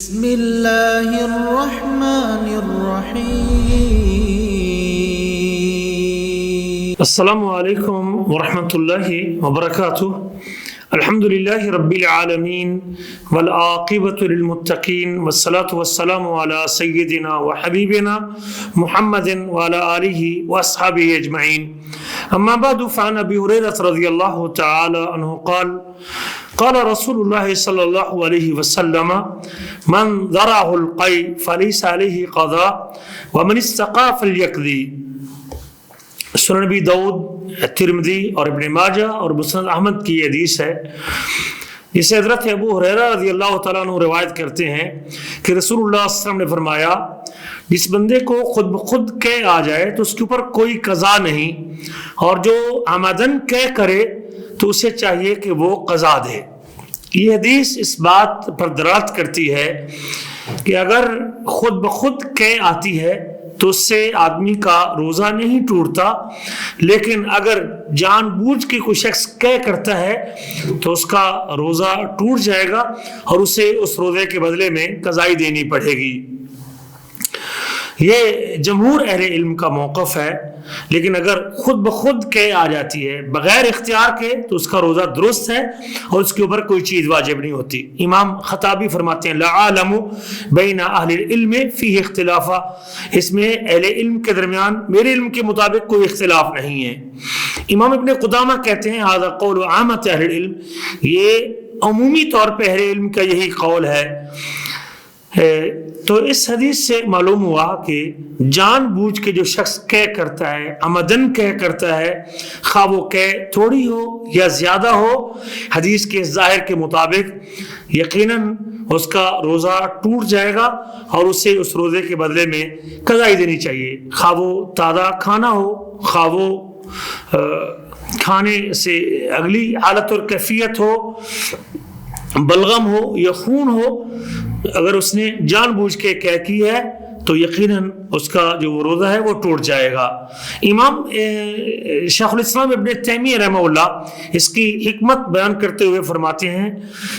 بسم اللہ الرحمن الرحیم۔ السلام علیکم ورحمۃ اللہ وبرکاتہ۔ الحمد للہ رب العالمین والعاقبۃ للمتقین والصلاة والسلام علی سیدنا وحبیبنا محمد وعلی آلہ واصحابہ اجمعین۔ اما بعد فعن ابی ہریرہ رضی اللہ تعالی عنہ قال قال رسول اللہ صلی اللہ علیہ وسلم من ذرعه القی فلیس علیہ قضاء ومن استقا فلیقضی۔ سنن نبی داؤد، ترمذی اور ابن ماجہ اور مسند احمد کی یہ حدیث ہے، جسے حضرت ابو ہریرہ رضی اللہ تعالیٰ عنہ روایت کرتے ہیں کہ رسول اللہ صلی اللہ علیہ وسلم نے فرمایا، جس بندے کو خود بخود قے آ جائے تو اس کے اوپر کوئی قضا نہیں، اور جو عمدن قے کرے تو اسے چاہیے کہ وہ قضا دے۔ یہ حدیث اس بات پر دلالت کرتی ہے کہ اگر خود بخود قے آتی ہے تو اس سے آدمی کا روزہ نہیں ٹوٹتا، لیکن اگر جان بوجھ کے کوئی شخص قے کرتا ہے تو اس کا روزہ ٹوٹ جائے گا اور اسے اس روزے کے بدلے میں قضائی دینی پڑے گی۔ یہ جمہور اہل علم کا موقف ہے، لیکن اگر خود بخود قے آ جاتی ہے بغیر اختیار کے تو اس کا روزہ درست ہے اور اس کے اوپر کوئی چیز واجب نہیں ہوتی۔ امام خطابی فرماتے ہیں لا اعلم بین اہل العلم فیہ اختلافا، اس میں اہل علم کے درمیان میرے علم کے مطابق کوئی اختلاف نہیں ہے۔ امام ابن قدامہ کہتے ہیں ھذا قول عامۃ اہل العلم، یہ عمومی طور پہ اہل علم کا یہی قول ہے۔ تو اس حدیث سے معلوم ہوا کہ جان بوجھ کے جو شخص قے کرتا ہے، عمدن قے کرتا ہے، خواہ وہ قے تھوڑی ہو یا زیادہ ہو، حدیث کے ظاہر کے مطابق یقیناً اس کا روزہ ٹوٹ جائے گا اور اسے اس روزے کے بدلے میں قضائی دینی چاہیے، خواہ وہ تازہ کھانا ہو، خواہ وہ کھانے سے اگلی حالت اور کیفیت ہو، بلغم ہو یا خون ہو، اگر اس نے جان بوجھ کے قے کی ہے تو یقیناً اس کا جو وہ روزہ ہے وہ ٹوٹ جائے گا۔ امام شیخ الاسلام ابن تیمیہ رحمہ اللہ اس کی حکمت بیان کرتے ہوئے فرماتے ہیں،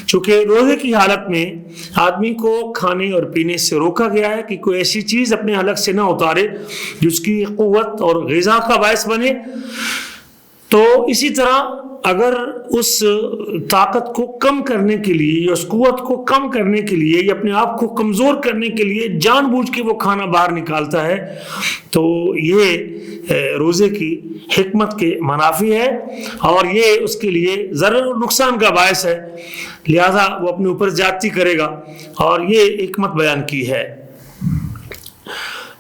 چونکہ روزے کی حالت میں آدمی کو کھانے اور پینے سے روکا گیا ہے کہ کوئی ایسی چیز اپنے حلق سے نہ اتارے جس کی قوت اور غذا کا باعث بنے، تو اسی طرح اگر اس طاقت کو کم کرنے کے لیے یا اس قوت کو کم کرنے کے لیے یا اپنے آپ کو کمزور کرنے کے لیے جان بوجھ کے وہ کھانا باہر نکالتا ہے تو یہ روزے کی حکمت کے منافی ہے اور یہ اس کے لیے ضرر و نقصان کا باعث ہے، لہذا وہ اپنے اوپر زیادتی کرے گا، اور یہ حکمت بیان کی ہے۔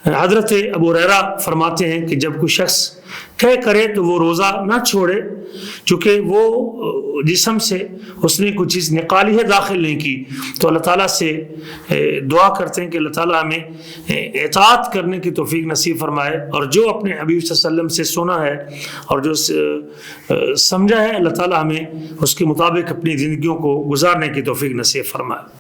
حضرت ابو ہریرہ فرماتے ہیں کہ جب کوئی شخص قے کرے تو وہ روزہ نہ چھوڑے، چونکہ وہ جسم سے اس نے کوئی چیز نکالی ہے، داخل نہیں کی، تو اللہ تعالیٰ سے دعا کرتے ہیں کہ اللہ تعالیٰ ہمیں اطاعت کرنے کی توفیق نصیب فرمائے، اور جو اپنے حبیب صلی اللہ علیہ وسلم سے سنا ہے اور جو سمجھا ہے اللہ تعالیٰ ہمیں اس کے مطابق اپنی زندگیوں کو گزارنے کی توفیق نصیب فرمائے۔